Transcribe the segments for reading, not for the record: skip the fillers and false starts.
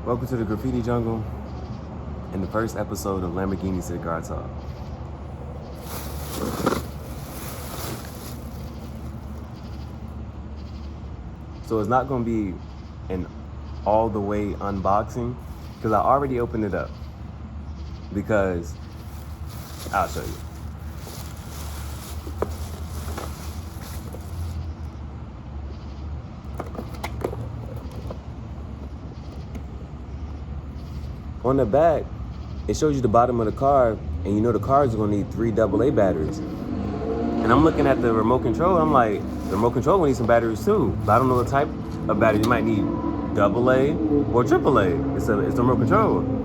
Welcome to the Graffiti Jungle and the first episode of Lamborghini Cigar Talk. So it's not going to be an all the way unboxing because I already opened it up. Because I'll show you. On the back, it shows you the bottom of the car, and you know the car is gonna need 3 AA batteries. And I'm looking at the remote control, I'm like, the remote control will need some batteries too. But I don't know what type of battery. You might need AA or AAA. It's a remote control.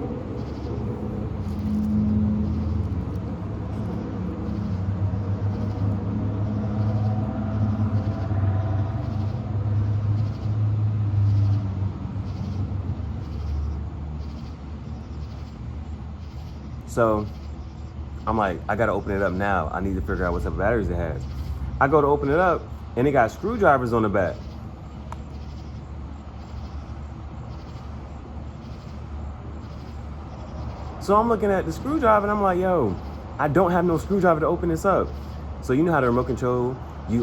So I'm like, I gotta open it up now. I need to figure out what type of batteries it has. I go to open it up and it got screwdrivers on the back. So I'm looking at the screwdriver and I'm like, yo, I don't have no screwdriver to open this up. So you know how the remote control, you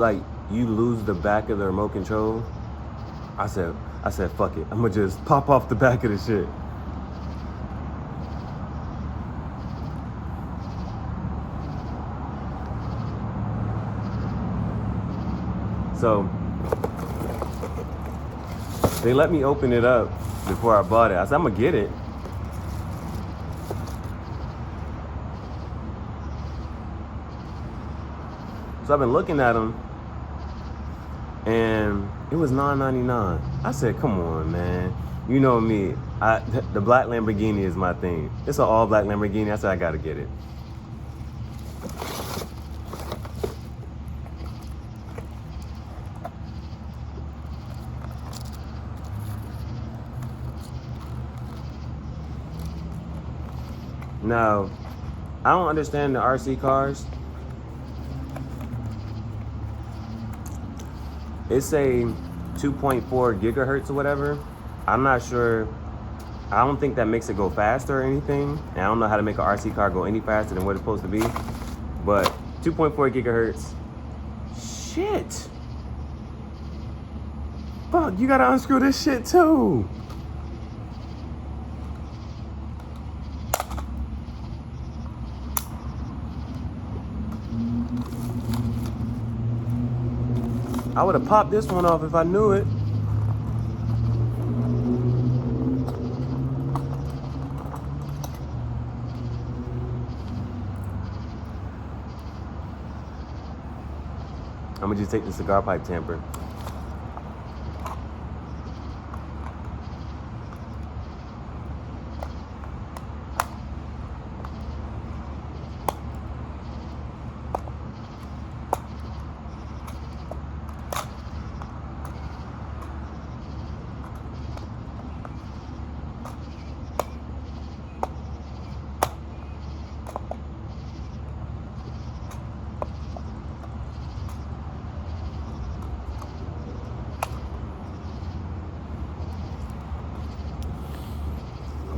lose the back of the remote control? I said, fuck it. I'm gonna just pop off the back of the shit. So they let me open it up before I bought it. I said, I'm gonna get it. So I've been looking at them and it was $9.99. I said, come on, man. You know me, the black Lamborghini is my thing. It's an all black Lamborghini. I said, I gotta get it. Now, I don't understand the RC cars. It's a 2.4 gigahertz or whatever. I'm not sure. I don't think that makes it go faster or anything. And I don't know how to make an RC car go any faster than what it's supposed to be. But 2.4 gigahertz. Shit. Fuck, you gotta unscrew this shit too. I would have popped this one off if I knew it. I'm gonna just take the cigar pipe tamper.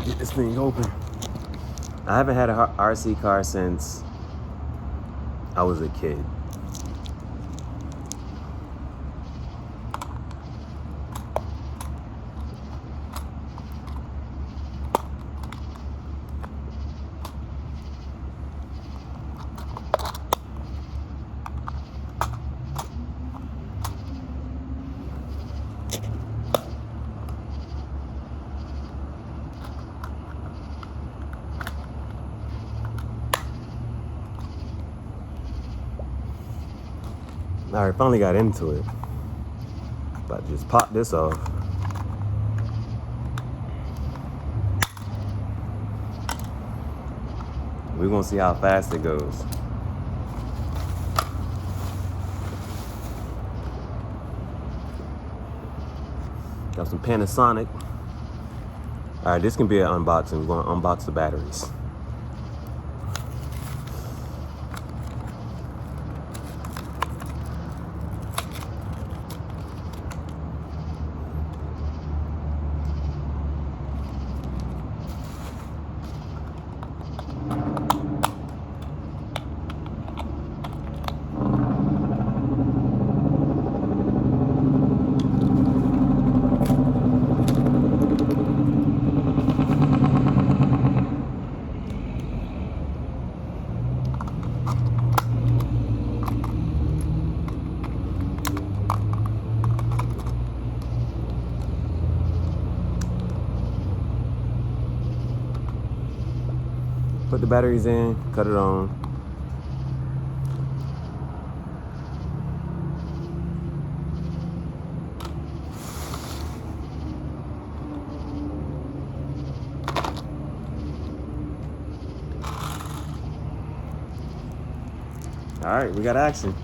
Get this thing open. I haven't had a RC car since I was a kid. All right, finally got into it. But just pop this off. We're gonna see how fast it goes. Got some Panasonic. All right, this can be an unboxing. We're gonna unbox the batteries. the batteries in, cut it on. All right, we got action.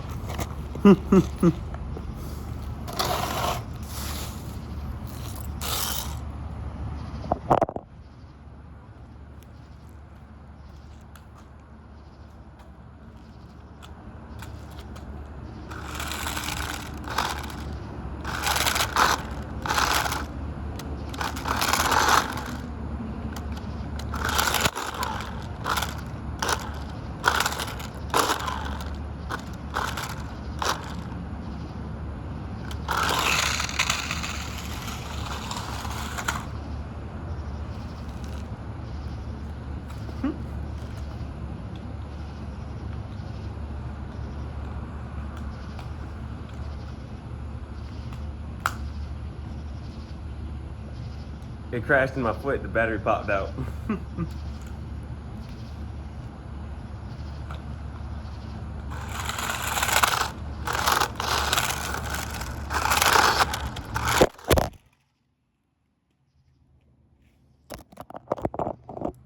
It crashed in my foot, the battery popped out.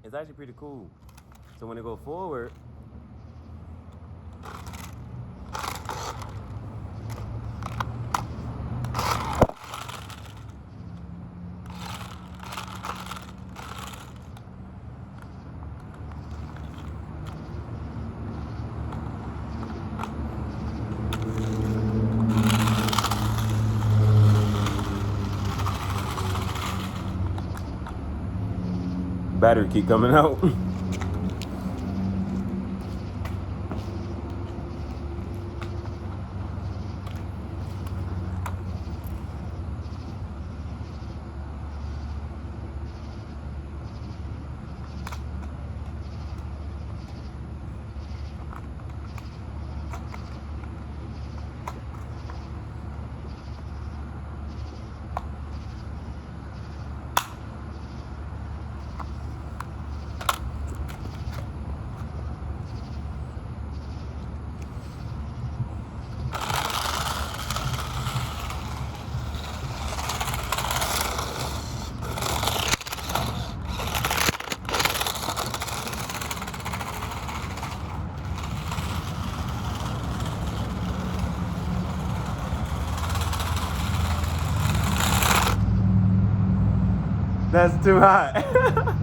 It's actually pretty cool. So when it go forward, battery keep coming out. That's too hot.